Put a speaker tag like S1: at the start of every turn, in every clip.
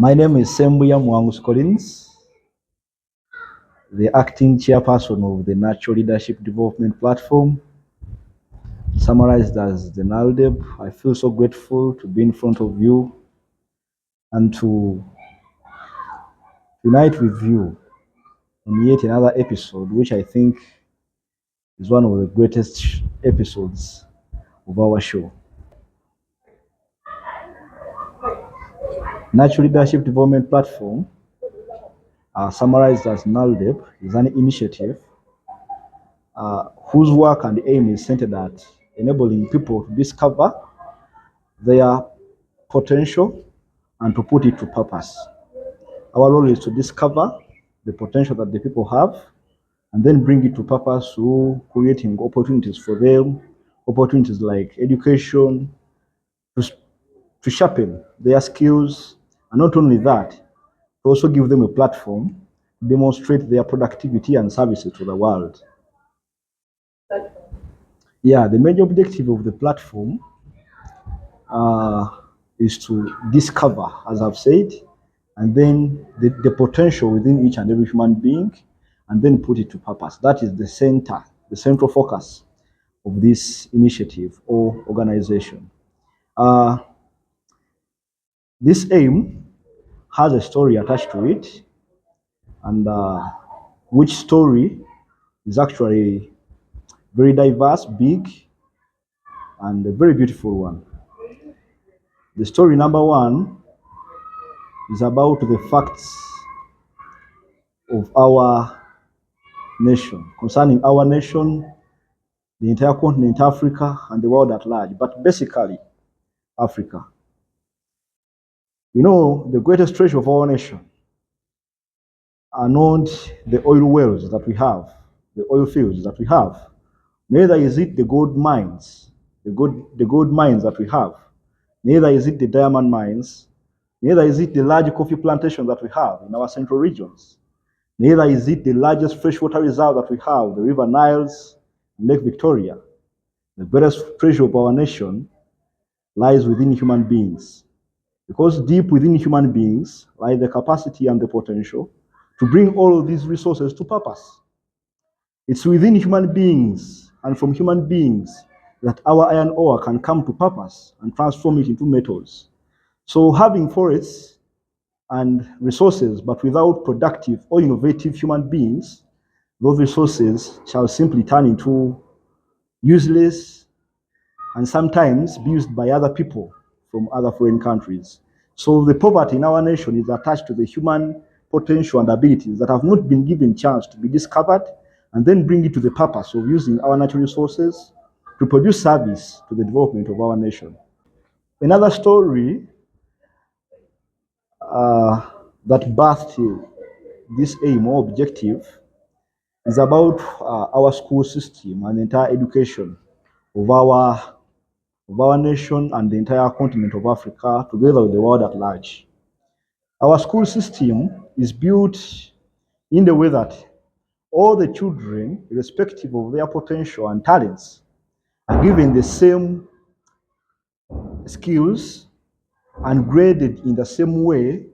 S1: My name is Sembuya Mwangus Collins, the acting chairperson of the Natural Leadership Development Platform, summarized as the Naldep. I feel so grateful to be in front of you and to unite with you in yet another episode, which I think is one of the greatest episodes of our show. Natural Leadership Development Platform, summarized as Naldep, is an initiative whose work and aim is centered at enabling people to discover their potential and to put it to purpose. Our role is to discover the potential that the people have and then bring it to purpose through creating opportunities for them, opportunities like education, to sharpen their skills, and not only that, to also give them a platform to demonstrate their productivity and services to the world. Yeah, the major objective of the platform is to discover, as I've said, and then the potential within each and every human being, and then put it to purpose. That is the central focus of this initiative or organization. This aim has a story attached to it, and which story is actually very diverse, big, and a very beautiful one. The story number one is about the facts of our nation, concerning our nation, the entire continent, Africa, and the world at large, but basically Africa. You know, the greatest treasure of our nation are not the oil wells that we have, the oil fields that we have. Neither is it the gold mines, the gold mines that we have. Neither is it the diamond mines. Neither is it the large coffee plantations that we have in our central regions. Neither is it the largest freshwater reserve that we have, the River Niles, Lake Victoria. The greatest treasure of our nation lies within human beings. Because deep within human beings lie the capacity and the potential to bring all of these resources to purpose. It's within human beings and from human beings that our iron ore can come to purpose and transform it into metals. So having forests and resources, but without productive or innovative human beings, those resources shall simply turn into useless and sometimes be used by other people from other foreign countries. So the poverty in our nation is attached to the human potential and abilities that have not been given chance to be discovered and then bring it to the purpose of using our natural resources to produce service to the development of our nation. Another story that birthed this aim or objective is about our school system and the entire education of our nation and the entire continent of Africa, together with the world at large. Our school system is built in the way that all the children, irrespective of their potential and talents, are given the same skills and graded in the same way.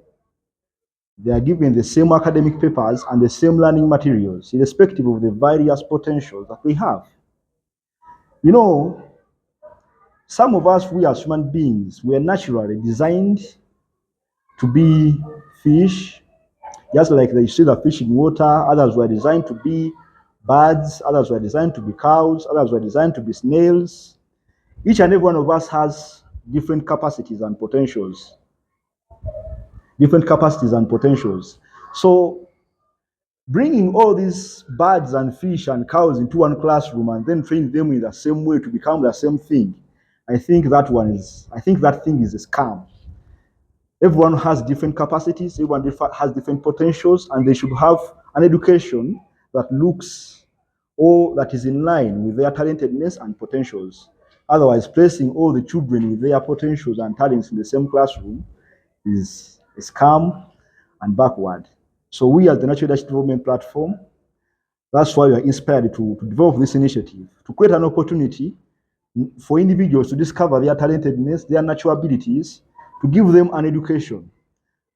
S1: They are given the same academic papers and the same learning materials, irrespective of the various potentials that they have. You know, some of us, we as human beings, we are naturally designed to be fish, just like you see the fish in water. Others were designed to be birds, others were designed to be cows, others were designed to be snails. Each and every one of us has different capacities and potentials. So bringing all these birds and fish and cows into one classroom and then train them in the same way to become the same thing, I think that thing is a scam. Everyone has different capacities, everyone has different potentials, and they should have an education that looks or that is in line with their talentedness and potentials. Otherwise, placing all the children with their potentials and talents in the same classroom is a scam and backward. So we as the Natural Leadership Development Platform, that's why we are inspired to develop this initiative, to create an opportunity for individuals to discover their talentedness, their natural abilities, to give them an education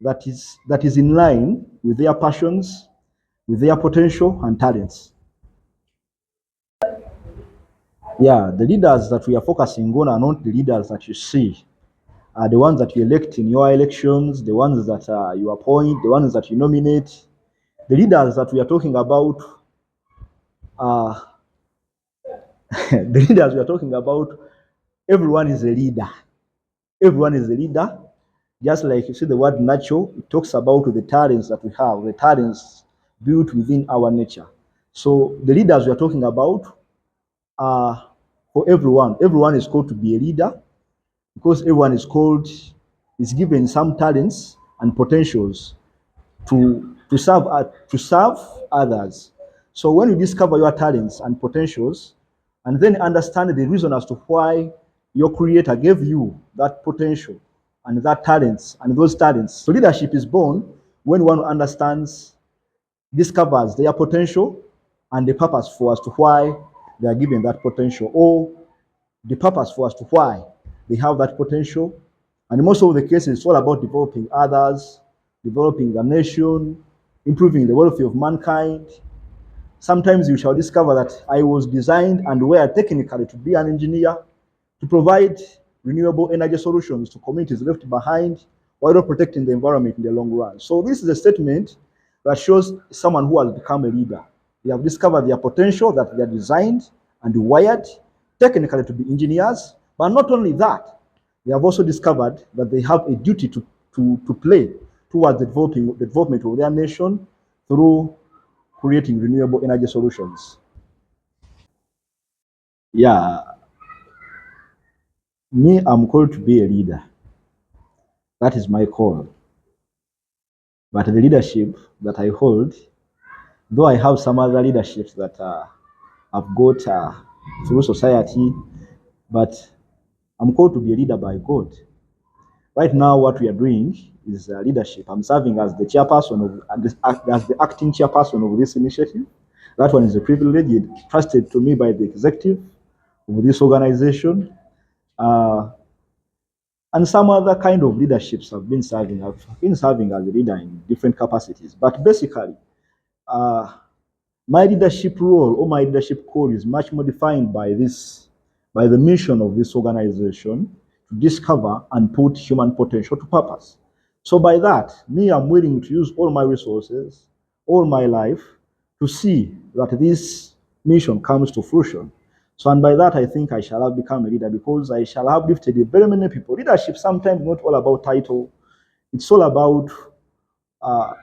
S1: that is in line with their passions, with their potential and talents. Yeah, the leaders that we are focusing on are not the leaders that you see, are the ones that you elect in your elections, the ones that you appoint, the ones that you nominate. The leaders that we are talking about are the leaders we are talking about. Everyone is a leader. Everyone is a leader. Just like you see the word natural, it talks about the talents that we have, the talents built within our nature. So the leaders we are talking about are for everyone. Everyone is called to be a leader because everyone is given some talents and potentials to serve others. So when you discover your talents and potentials, and then understand the reason as to why your creator gave you that potential and that talents and those talents. So leadership is born when one understands, discovers their potential and the purpose for as to why they are given that potential, or the purpose for as to why they have that potential. And in most of the cases, it's all about developing others, developing the nation, improving the welfare of mankind. Sometimes you shall discover that I was designed and wired technically to be an engineer, to provide renewable energy solutions to communities left behind while protecting the environment in the long run. So this is a statement that shows someone who has become a leader. They have discovered their potential, that they are designed and wired technically to be engineers. But not only that, they have also discovered that they have a duty to play towards the development of their nation through creating renewable energy solutions. Yeah, me, I'm called to be a leader. That is my call. But the leadership that I hold, though I have some other leaderships that I've got through society, but I'm called to be a leader by God. Right now, what we are doing is leadership. I'm serving as the chairperson as the acting chairperson of this initiative. That one is a privilege trusted to me by the executive of this organization. Uh, and some other kind of leaderships I've been serving. I've been serving as a leader in different capacities. But basically, uh, my leadership role or my leadership call is much more defined by the mission of this organization to discover and put human potential to purpose. So by that, me, I'm willing to use all my resources, all my life, to see that this mission comes to fruition. So, and by that, I think I shall have become a leader because I shall have lifted very many people. Leadership sometimes not all about title; it's all about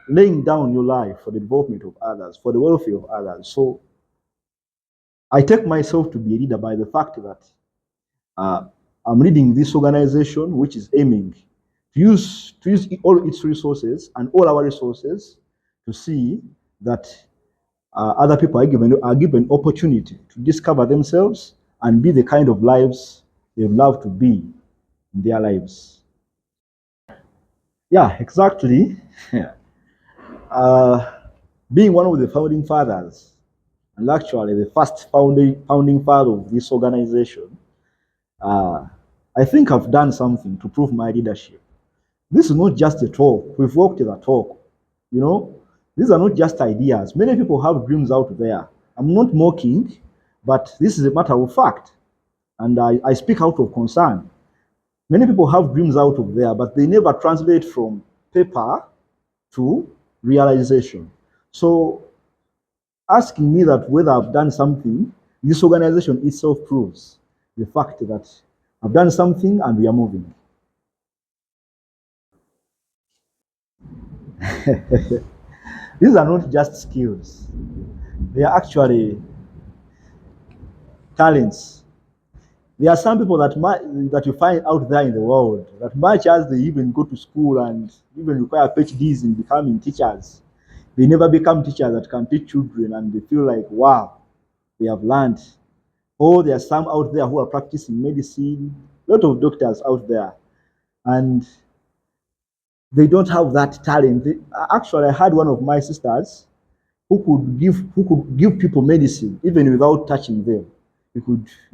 S1: laying down your life for the development of others, for the welfare of others. So I take myself to be a leader by the fact that uh, I'm leading this organization, which is aiming to use all its resources and all our resources to see that other people are given opportunity to discover themselves and be the kind of lives they love to be in their lives. Yeah, exactly. uh, Being one of the founding fathers, and actually the first founding father of this organization, uh, I think I've done something to prove my leadership. This is not just a talk. We've walked the talk. You know, these are not just ideas. Many people have dreams out there. I'm not mocking, but this is a matter of fact. And I speak out of concern. Many people have dreams out of there, but they never translate from paper to realization. So asking me that whether I've done something, this organization itself proves the fact that I've done something and we are moving. These are not just skills, they are actually talents. There are some people that you find out there in the world that much as they even go to school and even require PhDs in becoming teachers, they never become teachers that can teach children and they feel like, wow, they have learned. Or there are some out there who are practicing medicine, a lot of doctors out there, and they don't have that talent. Actually, I had one of my sisters who could give people medicine even without touching them. You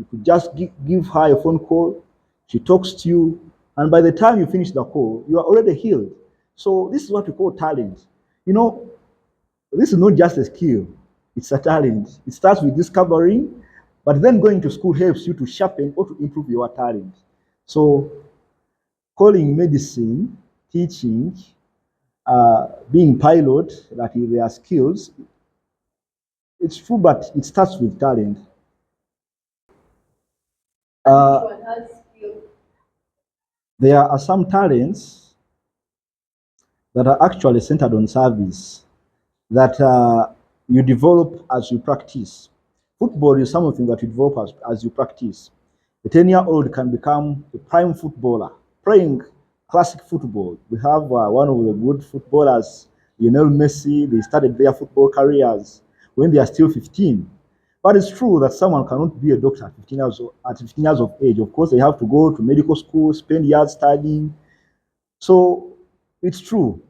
S1: could just give her a phone call. She talks to you, and by the time you finish the call, you are already healed. So this is what we call talent. You know, this is not just a skill, it's a talent. It starts with discovering, but then going to school helps you to sharpen or to improve your talent. So calling medicine, teaching, being pilot, that is their skills, it's true, but it starts with talent. Uh, there are some talents that are actually centered on service that you develop as you practice. Football is something that you develop as you practice. A 10-year-old can become a prime footballer playing classic football. We have one of the good footballers, Lionel Messi. They started their football careers when they are still 15. But it's true that someone cannot be a doctor at 15 years of age. Of course, they have to go to medical school, spend years studying. So it's true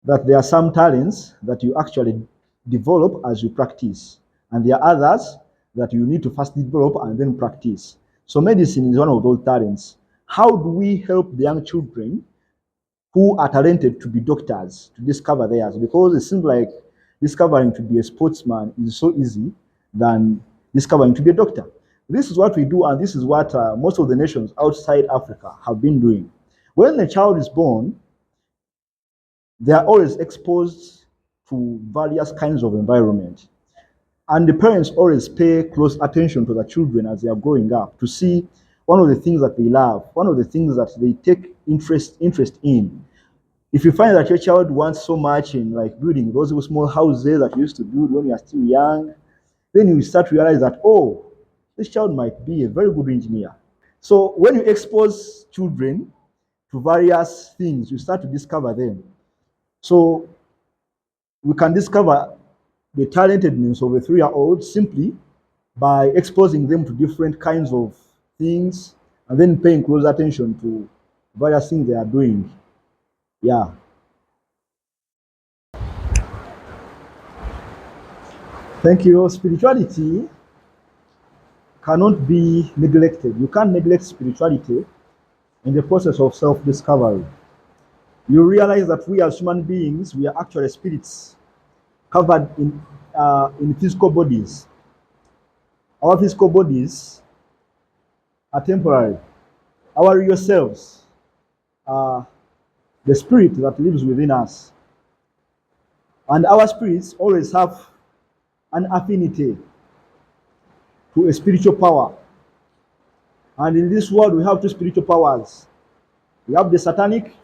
S1: that there are some talents that you actually develop as you practice, and there are others that you need to first develop and then practice. So medicine is one of those talents. How do we help the young children who are talented to be doctors to discover theirs? Because it seems like discovering to be a sportsman is so easy than discovering to be a doctor. This is what we do, and this is what most of the nations outside Africa have been doing. When a child is born, they are always exposed to various kinds of environment. And the parents always pay close attention to the children as they are growing up to see one of the things that they love, one of the things that they take interest in. If you find that your child wants so much in like building those small houses that you used to build when you are still young, then you start to realize that, oh, this child might be a very good engineer. So when you expose children to various things, you start to discover them. So we can discover the talentedness of a 3-year-old simply by exposing them to different kinds of things and then paying close attention to various things they are doing. Yeah. Thank you. Spirituality cannot be neglected. You can't neglect spirituality in the process of self discovery. You realize that we as human beings, we are actually spirits covered in physical bodies. Our physical bodies are temporary. Our real selves are the spirit that lives within us. And our spirits always have an affinity to a spiritual power. And in this world, we have two spiritual powers. We have the satanic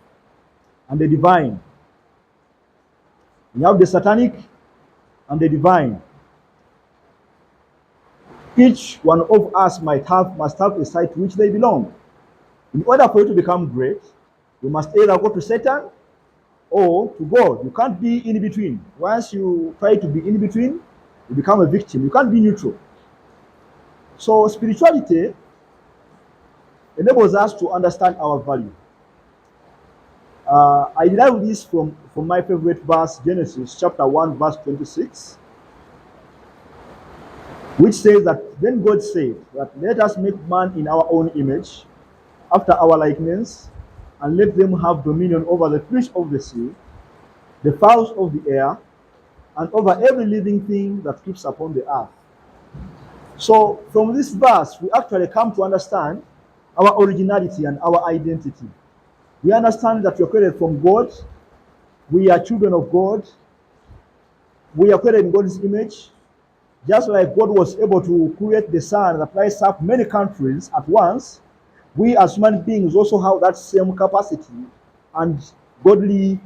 S1: and the divine. We have the satanic and the divine. Each one of us must have a side to which they belong. In order for you to become great, you must either go to Satan or to God. You can't be in between. Once you try to be in between, you become a victim. You can't be neutral. So spirituality enables us to understand our value. I derive this from my favorite verse, Genesis chapter 1, verse 26, which says that then God said that let us make man in our own image, after our likeness, and let them have dominion over the fish of the sea, the fowls of the air, and over every living thing that keeps upon the earth. So from this verse, we actually come to understand our originality and our identity. We understand that we are created from God. We are children of God. We are created in God's image. Just like God was able to create the sun that lights up many countries at once, we as human beings also have that same capacity and godly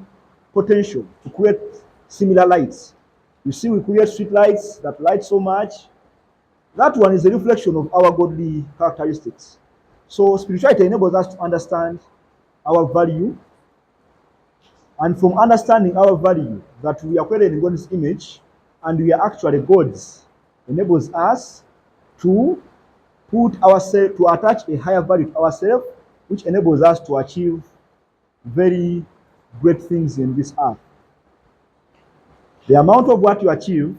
S1: potential to create similar lights. You see, we create street lights that light so much. That one is a reflection of our godly characteristics. So spirituality enables us to understand our value, and from understanding our value, that we are created in God's image and we are actually gods, enables us to to attach a higher value to ourselves, which enables us to achieve very great things in this earth. The amount of what you achieve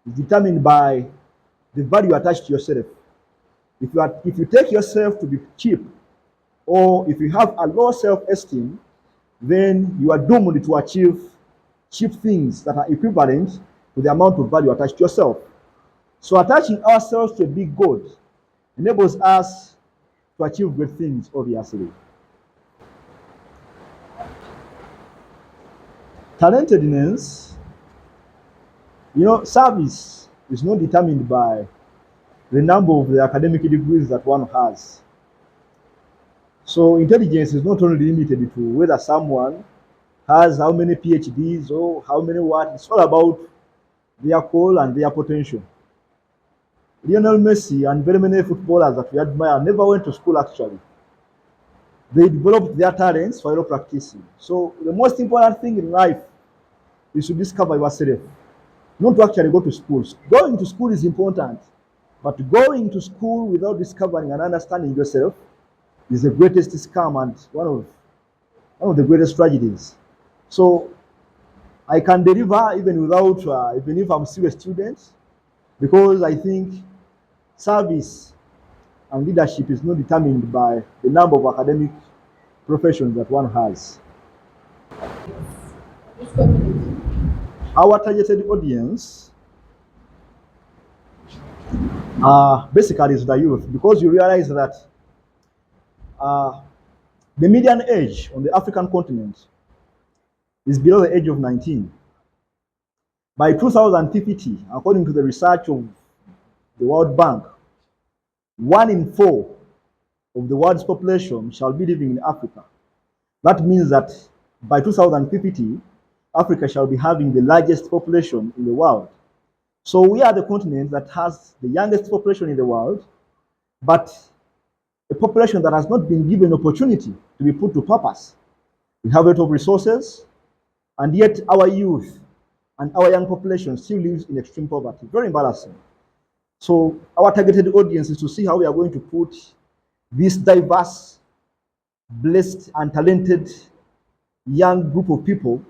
S1: is determined by the value attached to yourself. If you take yourself to be cheap, or if you have a low self-esteem, then you are doomed to achieve cheap things that are equivalent to the amount of value attached to yourself. So attaching ourselves to a big God enables us to achieve great things, obviously. Talentedness, service is not determined by the number of the academic degrees that one has. So intelligence is not only limited to whether someone has how many PhDs or how many what. It's all about their call and their potential. Lionel Messi and very many footballers that we admire never went to school actually. They developed their talents while practicing. So the most important thing in life is to discover yourself, not to actually go to school. Going to school is important, but going to school without discovering and understanding yourself is the greatest scam and one of the greatest tragedies. So I can deliver even without, even if I'm still a student, because I think service and leadership is not determined by the number of academic professions that one has. Our targeted audience basically is the youth, because you realize that uh, the median age on the African continent is below the age of 19. By 2050, according to the research of the World Bank, 1 in 4 of the world's population shall be living in Africa. That means that by 2050, Africa shall be having the largest population in the world. So we are the continent that has the youngest population in the world, but a population that has not been given opportunity to be put to purpose. We have a lot of resources, and yet our youth and our young population still lives in extreme poverty. Very embarrassing. So our targeted audience is to see how we are going to put this diverse, blessed, and talented young group of people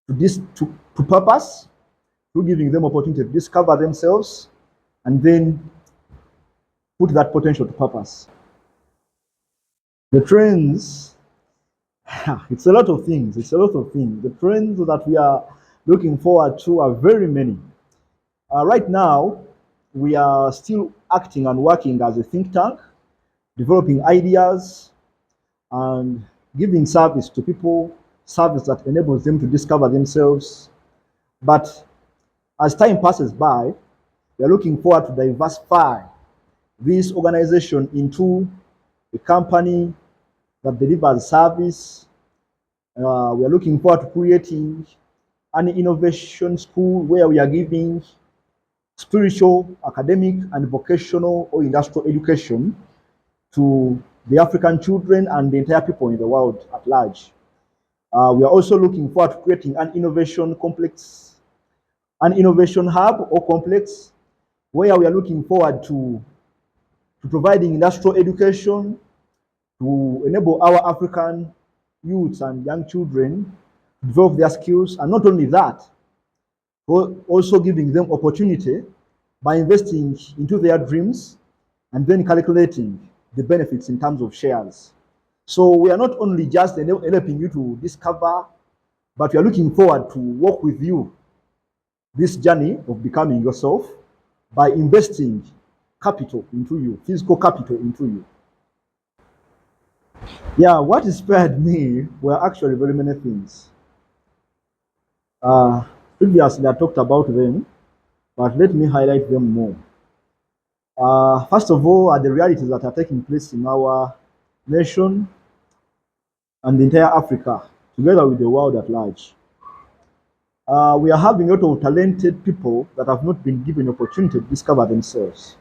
S1: to purpose, through giving them opportunity to discover themselves and then put that potential to purpose. The trends, it's a lot of things. It's a lot of things. The trends that we are looking forward to are very many. Right now, we are still acting and working as a think tank, developing ideas and giving service to people, service that enables them to discover themselves. But as time passes by, we are looking forward to diversify this organization into a company that delivers service. We are looking forward to creating an innovation school where we are giving spiritual, academic, and vocational or industrial education to the African children and the entire people in the world at large. We are also looking forward to creating an innovation complex, an innovation hub or complex, where we are looking forward to providing industrial education to enable our African youths and young children to develop their skills. And not only that, also giving them opportunity by investing into their dreams and then calculating the benefits in terms of shares. So we are not only just helping you to discover, but we are looking forward to work with you this journey of becoming yourself by investing capital into you, physical capital into you. Yeah, what inspired me were actually very many things. Uh, Previously, I talked about them, but let me highlight them more. First of all, are the realities that are taking place in our nation and the entire Africa, together with the world at large. We are having a lot of talented people that have not been given opportunity to discover themselves.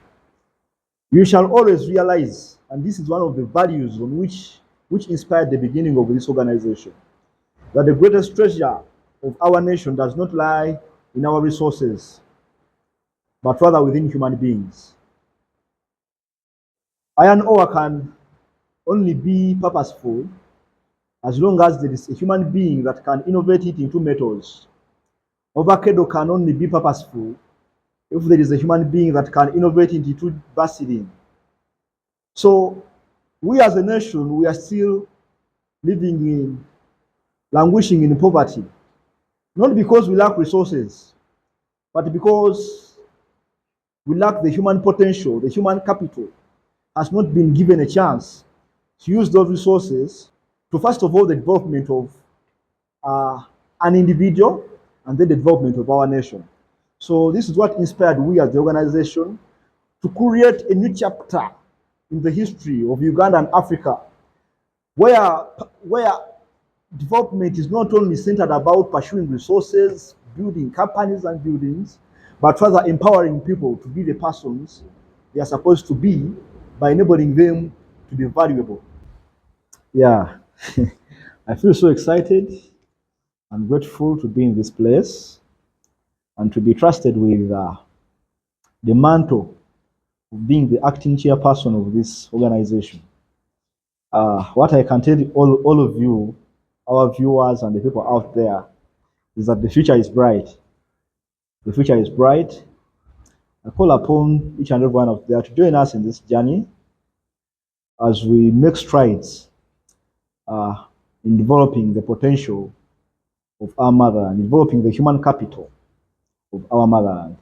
S1: You shall always realize, and this is one of the values on which inspired the beginning of this organization, that the greatest treasure of our nation does not lie in our resources, but rather within human beings. Iron ore can only be purposeful as long as there is a human being that can innovate it into metals. Avocado can only be purposeful if there is a human being that can innovate it into vaseline. So we as a nation, we are still living languishing in poverty, not because we lack resources, but because we lack the human potential, the human capital has not been given a chance to use those resources to, first of all, the development of uh, an individual and then the development of our nation. So this is what inspired we as the organization to create a new chapter in the history of Uganda and Africa, where development is not only centered about pursuing resources, building companies and buildings, but rather empowering people to be the persons they are supposed to be by enabling them to be valuable. Yeah, I feel so excited and grateful to be in this place and to be trusted with the mantle of being the acting chairperson of this organization. What I can tell all of you, our viewers and the people out there, is that the future is bright. The future is bright. I call upon each and every one of there to join us in this journey as we make strides uh, in developing the potential of our motherland, developing the human capital of our motherland.